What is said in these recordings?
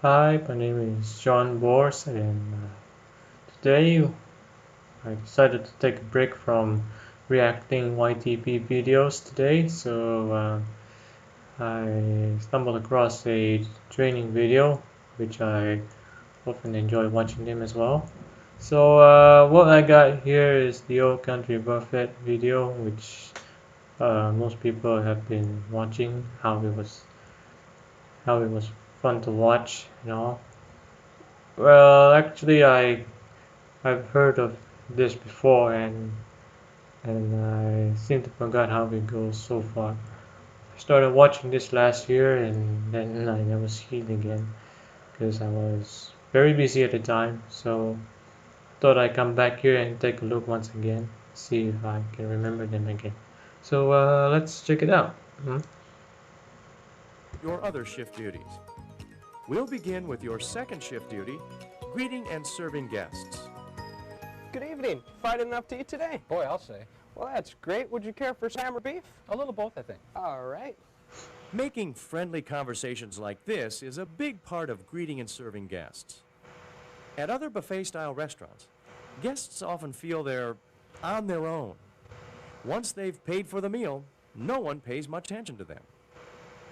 Hi, my name is John Bors, and today I decided to take a break from reacting YTP videos today. I stumbled across a training video, which I often enjoy watching them as well. What I got here is the Old Country Buffet video, which most people have been watching. How it was fun to watch, and all. Well, actually, I've heard of this before, and I seem to forgot how it goes so far. I started watching this last year, and then I never see it again because I was very busy at the time. So I thought I'd come back here and take a look once again, see if I can remember them again. Let's check it out. Your other shift duties. We'll begin with your second shift duty, greeting and serving guests. Good evening. Friday enough to eat today? Boy, I'll say. Well, that's great. Would you care for some ham or beef? A little both, I think. All right. Making friendly conversations like this is a big part of greeting and serving guests. At other buffet-style restaurants, guests often feel they're on their own. Once they've paid for the meal, no one pays much attention to them.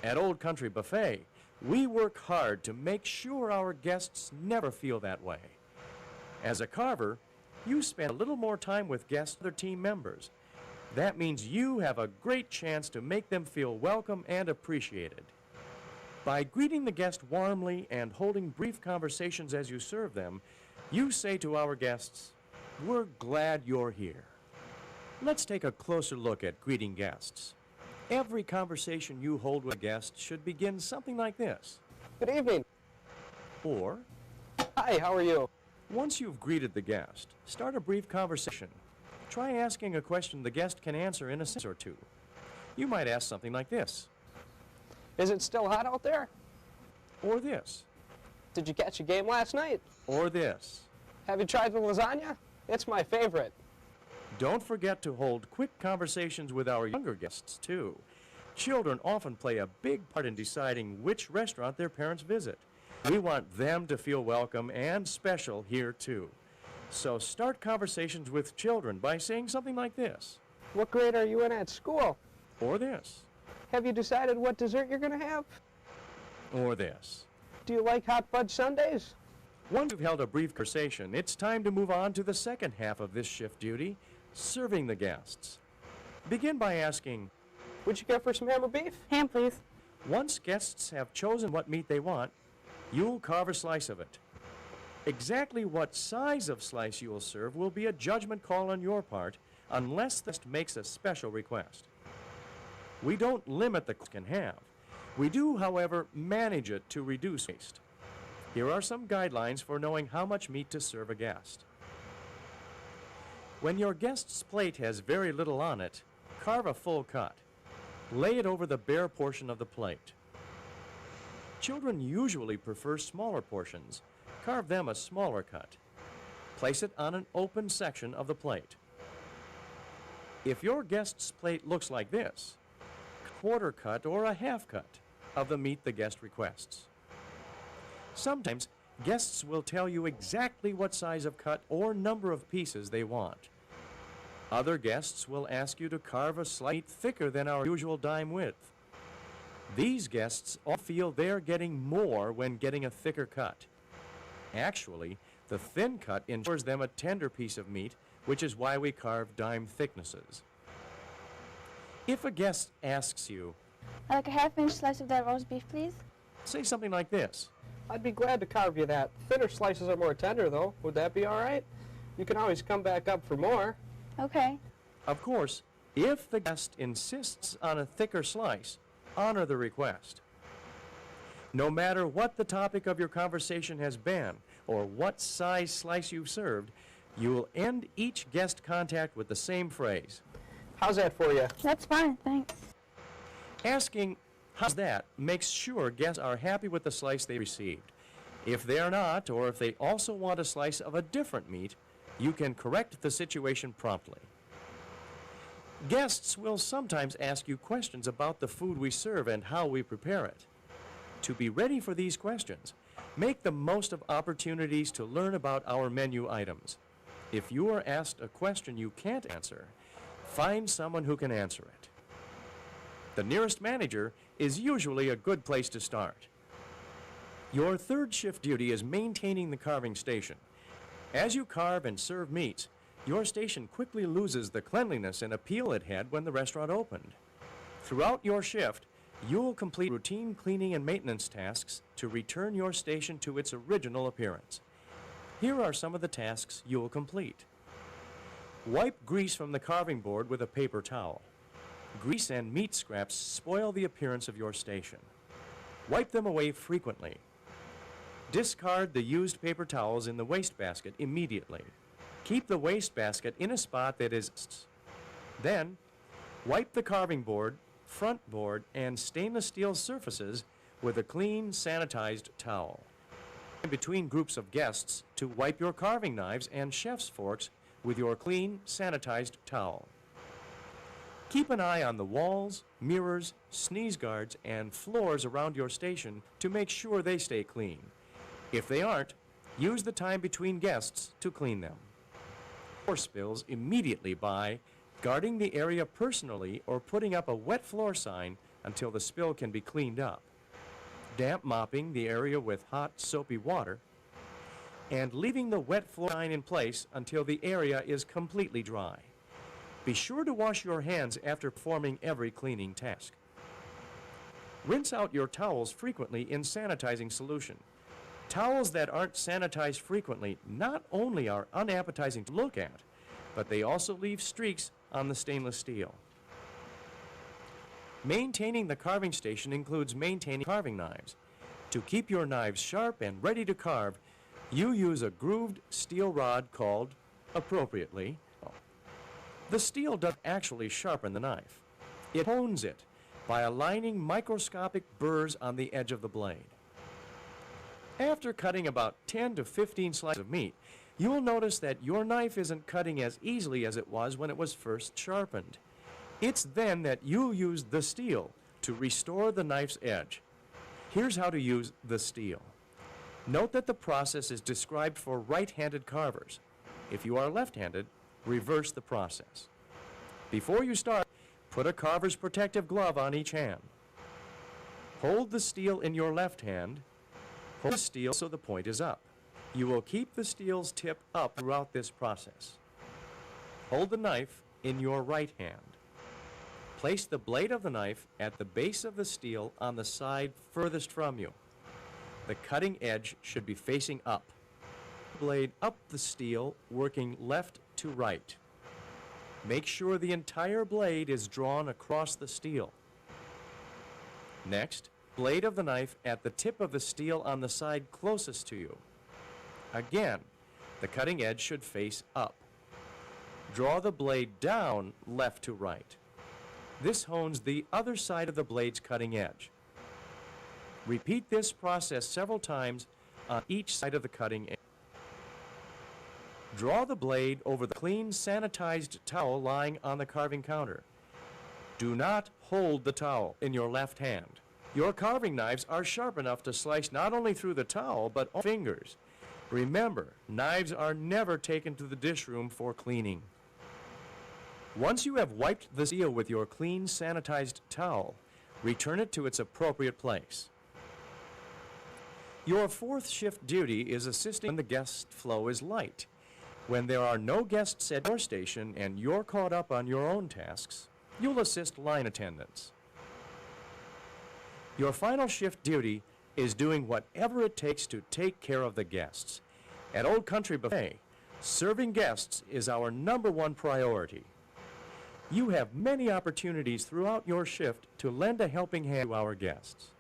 At Old Country Buffet, we work hard to make sure our guests never feel that way. As a carver, you spend a little more time with guests and other team members. That means you have a great chance to make them feel welcome and appreciated. By greeting the guest warmly and holding brief conversations as you serve them, you say to our guests, "We're glad you're here." Let's take a closer look at greeting guests. Every conversation you hold with a guest should begin something like this. Good evening. Or, Hi, how are you? once you've greeted the guest, start a brief conversation. Try asking a question the guest can answer in a sentence or two. You might ask something like this, Is it still hot out there? or this, Did you catch a game last night? or this. Have you tried the lasagna? It's my favorite. Don't forget to hold quick conversations with our younger guests, too. Children often play a big part in deciding which restaurant their parents visit. We want them to feel welcome and special here, too. So start conversations with children by saying something like this, What grade are you in at school? or this, Have you decided what dessert you're going to have? or this. Do you like hot fudge sundaes? Once you've held a brief conversation, it's time to move on to the second half of this shift duty, serving the guests. Begin by asking, Would you care for some ham or beef? Ham, please. once guests have chosen what meat they want, you'll carve a slice of it. Exactly what size of slice you will serve will be a judgment call on your part, unless the guest makes a special request. We don't limit the guest can have. We do, however, manage it to reduce waste. Here are some guidelines for knowing how much meat to serve a guest. When your guest's plate has very little on it, carve a full cut. Lay it over the bare portion of the plate. Children usually prefer smaller portions. Carve them a smaller cut. Place it on an open section of the plate. If your guest's plate looks like this, quarter cut or a half cut of the meat the guest requests. Sometimes guests will tell you exactly what size of cut or number of pieces they want. Other guests will ask you to carve a slice thicker than our usual dime width. These guests all feel they're getting more when getting a thicker cut. Actually, the thin cut ensures them a tender piece of meat, which is why we carve dime thicknesses. If a guest asks you, I'd like a half-inch slice of that roast beef, please. say something like this, I'd be glad to carve you that. Thinner slices are more tender, though. Would that be all right? You can always come back up for more. Okay. Of course, if the guest insists on a thicker slice, honor the request. No matter what the topic of your conversation has been or what size slice you've served, you will end each guest contact with the same phrase. How's that for you? That's fine, thanks. Asking, "How's that?" makes sure guests are happy with the slice they received. If they are not, or if they also want a slice of a different meat, you can correct the situation promptly. Guests will sometimes ask you questions about the food we serve and how we prepare it. To be ready for these questions, make the most of opportunities to learn about our menu items. If you are asked a question you can't answer, find someone who can answer it. The nearest manager is usually a good place to start. Your third shift duty is maintaining the carving station. As you carve and serve meats, your station quickly loses the cleanliness and appeal it had when the restaurant opened. Throughout your shift, you'll complete routine cleaning and maintenance tasks to return your station to its original appearance. Here are some of the tasks you'll complete. Wipe grease from the carving board with a paper towel. Grease and meat scraps spoil the appearance of your station. Wipe them away frequently. Discard the used paper towels in the wastebasket immediately. Keep the wastebasket in a spot that is. Then, wipe the carving board, front board, and stainless steel surfaces with a clean, sanitized towel. In between groups of guests, to wipe your carving knives and chef's forks with your clean, sanitized towel. Keep an eye on the walls, mirrors, sneeze guards, and floors around your station to make sure they stay clean. If they aren't, use the time between guests to clean them. Floor spills immediately by guarding the area personally or putting up a wet floor sign until the spill can be cleaned up. Damp mopping the area with hot, soapy water, and leaving the wet floor sign in place until the area is completely dry. Be sure to wash your hands after performing every cleaning task. Rinse out your towels frequently in sanitizing solution. Towels that aren't sanitized frequently not only are unappetizing to look at, but they also leave streaks on the stainless steel. Maintaining the carving station includes maintaining carving knives. To keep your knives sharp and ready to carve, you use a grooved steel rod called, appropriately, the steel doesn't actually sharpen the knife. It hones it by aligning microscopic burrs on the edge of the blade. After cutting about 10 to 15 slices of meat, you'll notice that your knife isn't cutting as easily as it was when it was first sharpened. It's then that you'll use the steel to restore the knife's edge. Here's how to use the steel. Note that the process is described for right-handed carvers. If you are left-handed, reverse the process. Before you start, put a carver's protective glove on each hand. Hold the steel in your left hand. Hold the steel so the point is up. You will keep the steel's tip up throughout this process. Hold the knife in your right hand. Place the blade of the knife at the base of the steel on the side furthest from you. The cutting edge should be facing up. Blade up the steel, working left to right. Make sure the entire blade is drawn across the steel. Next, blade of the knife at the tip of the steel on the side closest to you. Again, the cutting edge should face up. Draw the blade down left to right. This hones the other side of the blade's cutting edge. Repeat this process several times on each side of the cutting edge. Draw the blade over the clean, sanitized towel lying on the carving counter. Do not hold the towel in your left hand. Your carving knives are sharp enough to slice not only through the towel, but all fingers. Remember, knives are never taken to the dish room for cleaning. Once you have wiped the steel with your clean, sanitized towel, return it to its appropriate place. Your fourth shift duty is assisting when the guest flow is light. When there are no guests at your station and you're caught up on your own tasks, you'll assist line attendants. Your final shift duty is doing whatever it takes to take care of the guests. At Old Country Buffet, serving guests is our #1 priority. You have many opportunities throughout your shift to lend a helping hand to our guests.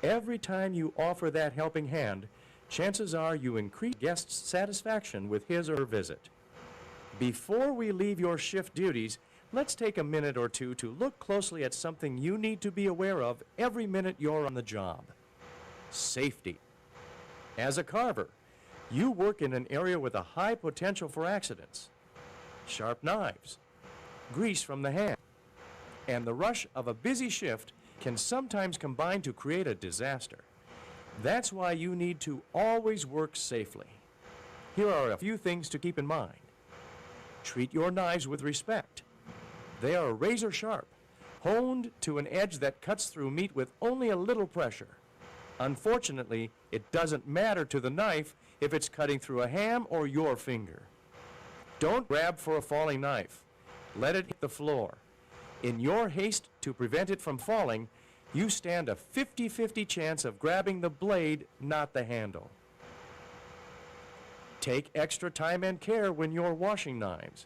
Every time you offer that helping hand, chances are you increase guests' satisfaction with his or her visit. Before we leave your shift duties, let's take a minute or two to look closely at something you need to be aware of every minute you're on the job. Safety. As a carver, you work in an area with a high potential for accidents. Sharp knives, grease from the hand, and the rush of a busy shift can sometimes combine to create a disaster. That's why you need to always work safely. Here are a few things to keep in mind. Treat your knives with respect. They are razor sharp, honed to an edge that cuts through meat with only a little pressure. Unfortunately, it doesn't matter to the knife if it's cutting through a ham or your finger. Don't grab for a falling knife. Let it hit the floor. In your haste to prevent it from falling, you stand a 50-50 chance of grabbing the blade, not the handle. Take extra time and care when you're washing knives.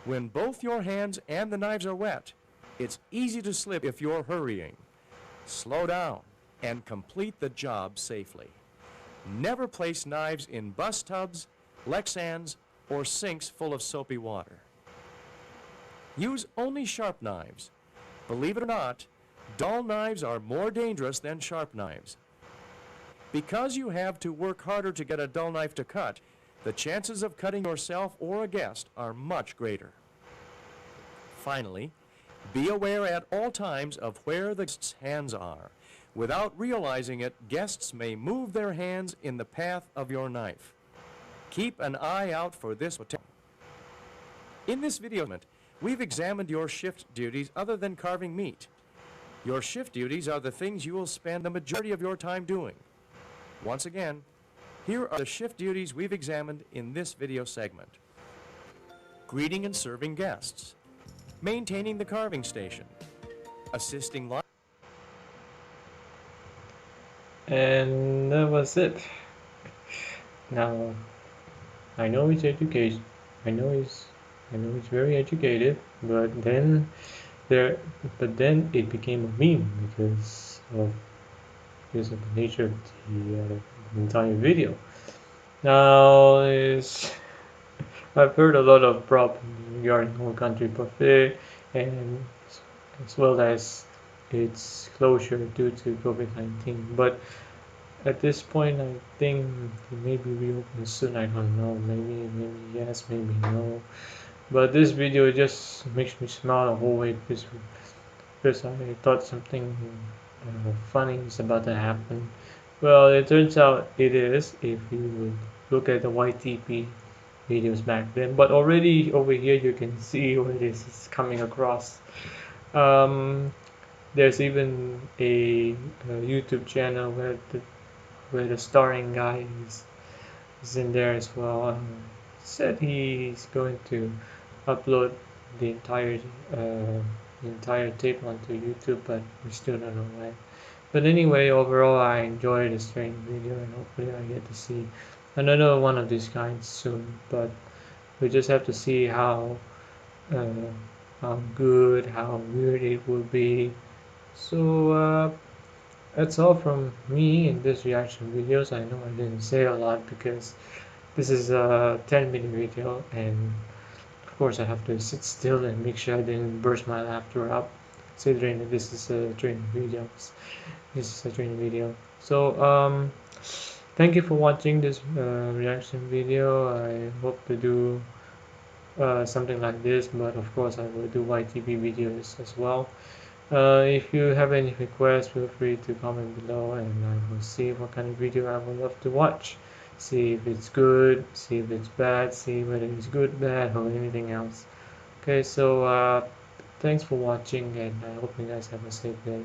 When both your hands and the knives are wet, it's easy to slip if you're hurrying. Slow down and complete the job safely. Never place knives in bus tubs, Lexans, or sinks full of soapy water. Use only sharp knives. Believe it or not, dull knives are more dangerous than sharp knives. Because you have to work harder to get a dull knife to cut, the chances of cutting yourself or a guest are much greater. Finally, be aware at all times of where the guest's hands are. Without realizing it, guests may move their hands in the path of your knife. Keep an eye out for this potential. In this video, we've examined your shift duties other than carving meat. Your shift duties are the things you will spend the majority of your time doing. Once again, here are the shift duties we've examined in this video segment. Greeting and serving guests, maintaining the carving station, assisting line. And that was it. Now, I know he's educated. I know he's very educated, but then it became a meme because of the nature of the entire video. Now I've heard a lot of problems regarding Whole Country Buffet, and as well as its closure due to COVID-19. But at this point, I think it may be reopened soon. I don't know. Maybe yes, maybe no. But this video just makes me smile the whole way because I thought something funny is about to happen. Well, it turns out it is if you would look at the YTP videos back then. But already over here you can see where this is coming across. There's even a YouTube channel where the starring guy is in there as well. Said he's going to upload the entire tape onto YouTube, but we still don't know when. But anyway, overall, I enjoyed this training video, and hopefully I get to see another one of these kinds soon. But we just have to see how good, how weird it will be. So that's all from me in this reaction videos. I know I didn't say a lot because this is a 10-minute video, and of course I have to sit still and make sure I didn't burst my laughter up, considering that this is a training video. So thank you for watching this reaction video. I hope to do something like this, but of course I will do YTP videos as well. If you have any requests, feel free to comment below, and I will see what kind of video I would love to watch. See if it's good, see if it's bad, see whether it's good, bad, or anything else. Okay, so thanks for watching, and I hope you guys have a safe day.